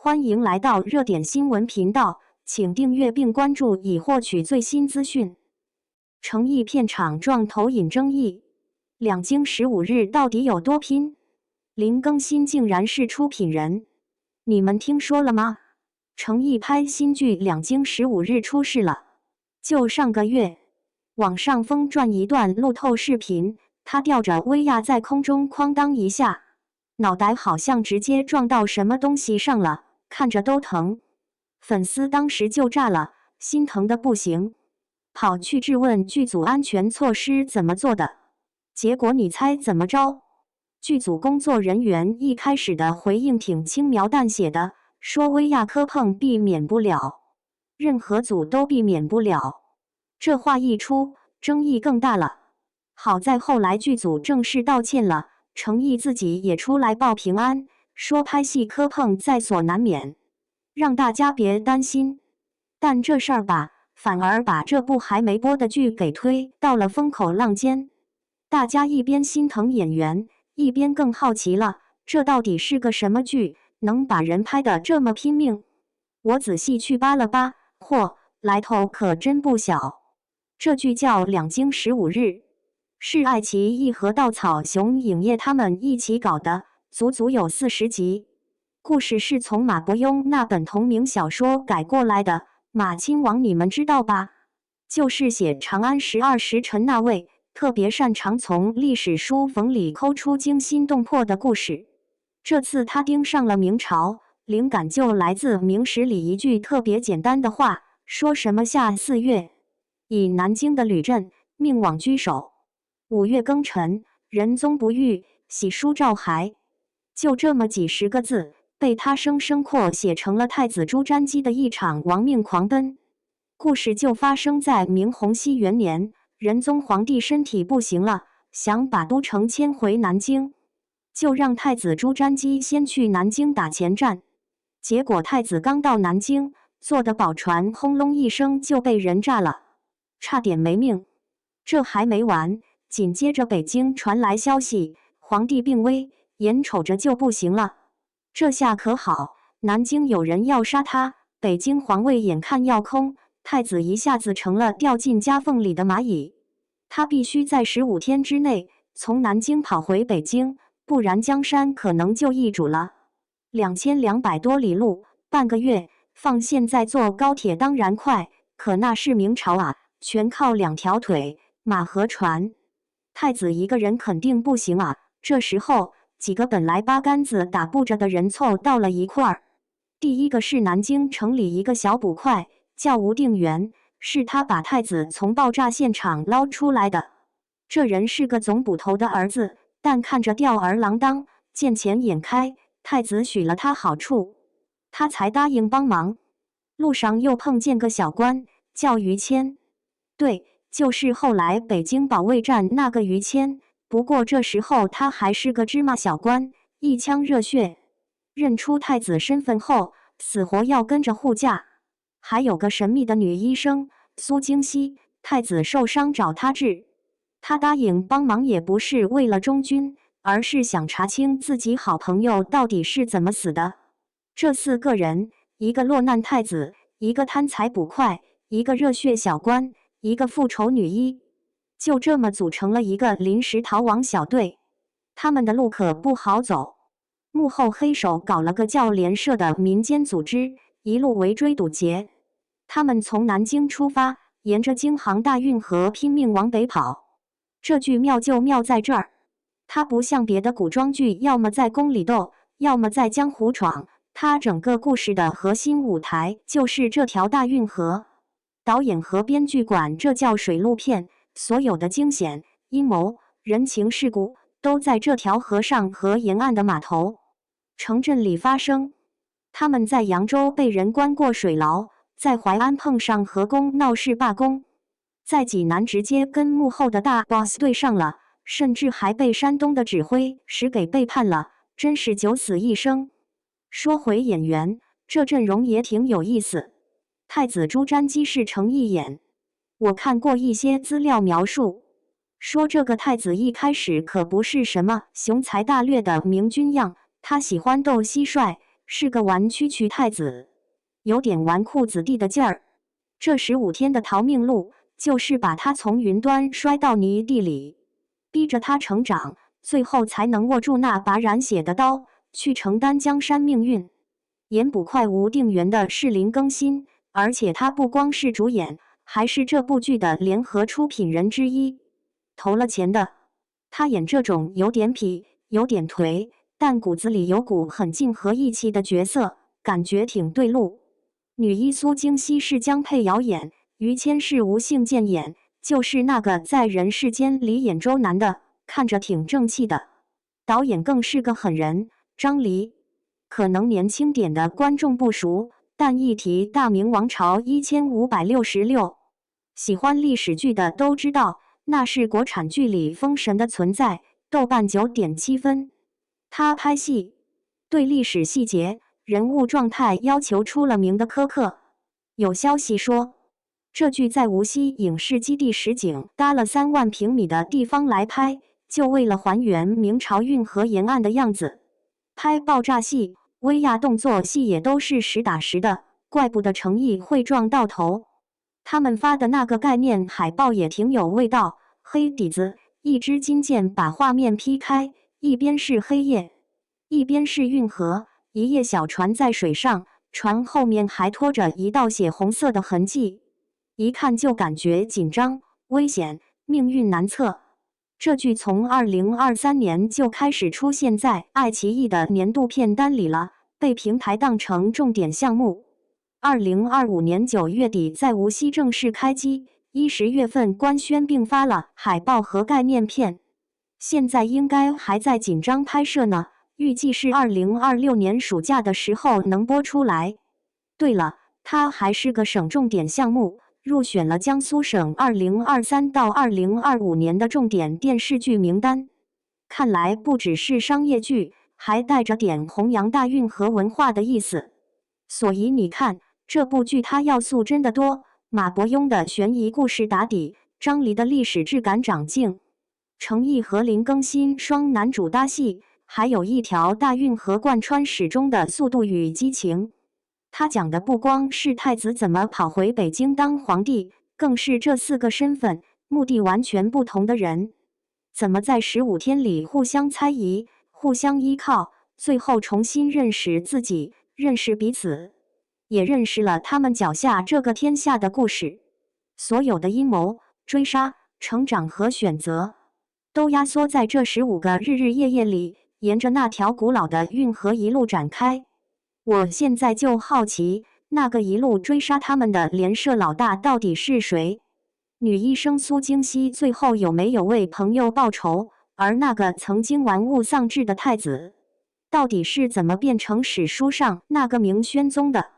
欢迎来到热点新闻频道，请订阅并关注以获取最新资讯。诚意片场撞头引争议，两京15日到底有多拼？林更新竟然是出品人，你们听说了吗？诚意拍新剧两京15日出事了。就上个月，网上疯转一段路透视频，他吊着薇娅在空中哐当一下，脑袋好像直接撞到什么东西上了，看着都疼。粉丝当时就炸了，心疼的不行，跑去质问剧组安全措施怎么做的。结果你猜怎么着？剧组工作人员一开始的回应挺轻描淡写的，说薇娅磕碰避免不了，任何组都避免不了。这话一出，争议更大了。好在后来剧组正式道歉了，诚意自己也出来报平安，说拍戏磕碰在所难免，让大家别担心。但这事儿吧，反而把这部还没播的剧给推到了风口浪尖。大家一边心疼演员，一边更好奇了，这到底是个什么剧，能把人拍得这么拼命？我仔细去扒了扒，嚯，来头可真不小。这剧叫《两京15日》，是爱奇艺和稻草熊影业他们一起搞的，足足有40集。故事是从马伯庸那本同名小说改过来的。马亲王你们知道吧？就是写《长安12时辰》那位，特别擅长从历史书缝里抠出惊心动魄的故事。这次他盯上了明朝，灵感就来自明史里一句特别简单的话，说什么夏4月，以南京的吕雉命往居首，5月庚辰，仁宗不遇，喜书诏骸。就这么几十个字，被他生生扩写成了太子朱瞻基的一场亡命狂奔。故事就发生在明洪熙元年，仁宗皇帝身体不行了，想把都城迁回南京，就让太子朱瞻基先去南京打前站。结果太子刚到南京，坐的宝船轰隆一声就被人炸了，差点没命。这还没完，紧接着北京传来消息，皇帝病危，眼瞅着就不行了。这下可好，南京有人要杀他，北京皇位眼看要空，太子一下子成了掉进夹缝里的蚂蚁。他必须在15天之内从南京跑回北京，不然江山可能就易主了。2200多里路，半个月，放现在坐高铁当然快，可那是明朝啊，全靠2条腿，马和船。太子一个人肯定不行啊。这时候几个本来八竿子打不着的人凑到了一块儿。第一个是南京城里一个小捕快，叫吴定元，是他把太子从爆炸现场捞出来的。这人是个总捕头的儿子，但看着吊儿郎当，见钱眼开，太子许了他好处，他才答应帮忙。路上又碰见个小官，叫于谦，对，就是后来北京保卫战那个于谦。不过这时候他还是个芝麻小官，一腔热血，认出太子身份后，死活要跟着护驾。还有个神秘的女医生苏京熙，太子受伤找她治，他答应帮忙也不是为了忠君，而是想查清自己好朋友到底是怎么死的。这4个人，一个落难太子，一个贪财捕快，一个热血小官，一个复仇女医，就这么组成了一个临时逃亡小队。他们的路可不好走，幕后黑手搞了个叫联社的民间组织，一路围追堵截。他们从南京出发，沿着京杭大运河拼命往北跑。这剧妙就妙在这儿，它不像别的古装剧，要么在宫里斗，要么在江湖闯，它整个故事的核心舞台就是这条大运河。导演和编剧管这叫水路片，所有的惊险、阴谋、人情世故都在这条河上和沿岸的码头、城镇里发生。他们在扬州被人关过水牢，在淮安碰上河工闹事罢工，在济南直接跟幕后的大 boss 对上了，甚至还被山东的指挥使给背叛了，真是九死一生。说回演员，这阵容也挺有意思。太子朱瞻基是诚意演，我看过一些资料描述，说这个太子一开始可不是什么雄才大略的明君样，他喜欢斗蟋蟀，是个纨绔太子，有点纨绔子弟的劲儿。这15天的逃命路，就是把他从云端摔到泥地里，逼着他成长，最后才能握住那把染血的刀，去承担江山命运。演捕快吴定元的是林更新，而且他不光是主演，还是这部剧的联合出品人之一。投了钱的，他演这种有点痞、有点颓，但骨子里有股很劲和义气的角色，感觉挺对路。女一苏京熙是江佩瑶演，于谦是吴信健演，就是那个在人世间里演周南的，看着挺正气的。导演更是个狠人，张黎。可能年轻点的观众不熟，但一提大明王朝1566，喜欢历史剧的都知道，那是国产剧里封神的存在。豆瓣9.7分。他拍戏对历史细节、人物状态要求出了名的苛刻。有消息说，这剧在无锡影视基地实景搭了3万平米的地方来拍，就为了还原明朝运河沿岸的样子。拍爆炸戏、威亚动作戏也都是实打实的，怪不得诚意会撞到头。他们发的那个概念海报也挺有味道，黑底子，一支金剑把画面劈开，一边是黑夜，一边是运河，一叶小船在水上，船后面还拖着一道血红色的痕迹，一看就感觉紧张、危险、命运难测。这剧从2023年就开始出现在爱奇艺的年度片单里了，被平台当成重点项目。2025年9月底在无锡正式开机，10月份官宣并发了海报和概念片，现在应该还在紧张拍摄呢，预计是2026年暑假的时候能播出来。对了，它还是个省重点项目，入选了江苏省2023到2025年的重点电视剧名单。看来不只是商业剧，还带着点弘扬大运河文化的意思。所以你看，这部剧它要素真的多，马伯庸的悬疑故事打底，张黎的历史质感长镜，程毅和林更新双男主搭戏，还有一条大运河贯穿始终的速度与激情。他讲的不光是太子怎么跑回北京当皇帝，更是这4个身份、目的完全不同的人，怎么在15天里互相猜疑、互相依靠，最后重新认识自己，认识彼此，也认识了他们脚下这个天下的故事。所有的阴谋、追杀、成长和选择，都压缩在这15个日日夜夜里，沿着那条古老的运河一路展开。我现在就好奇，那个一路追杀他们的联社老大到底是谁？女医生苏京熙最后有没有为朋友报仇？而那个曾经玩物丧志的太子，到底是怎么变成史书上那个明宣宗的？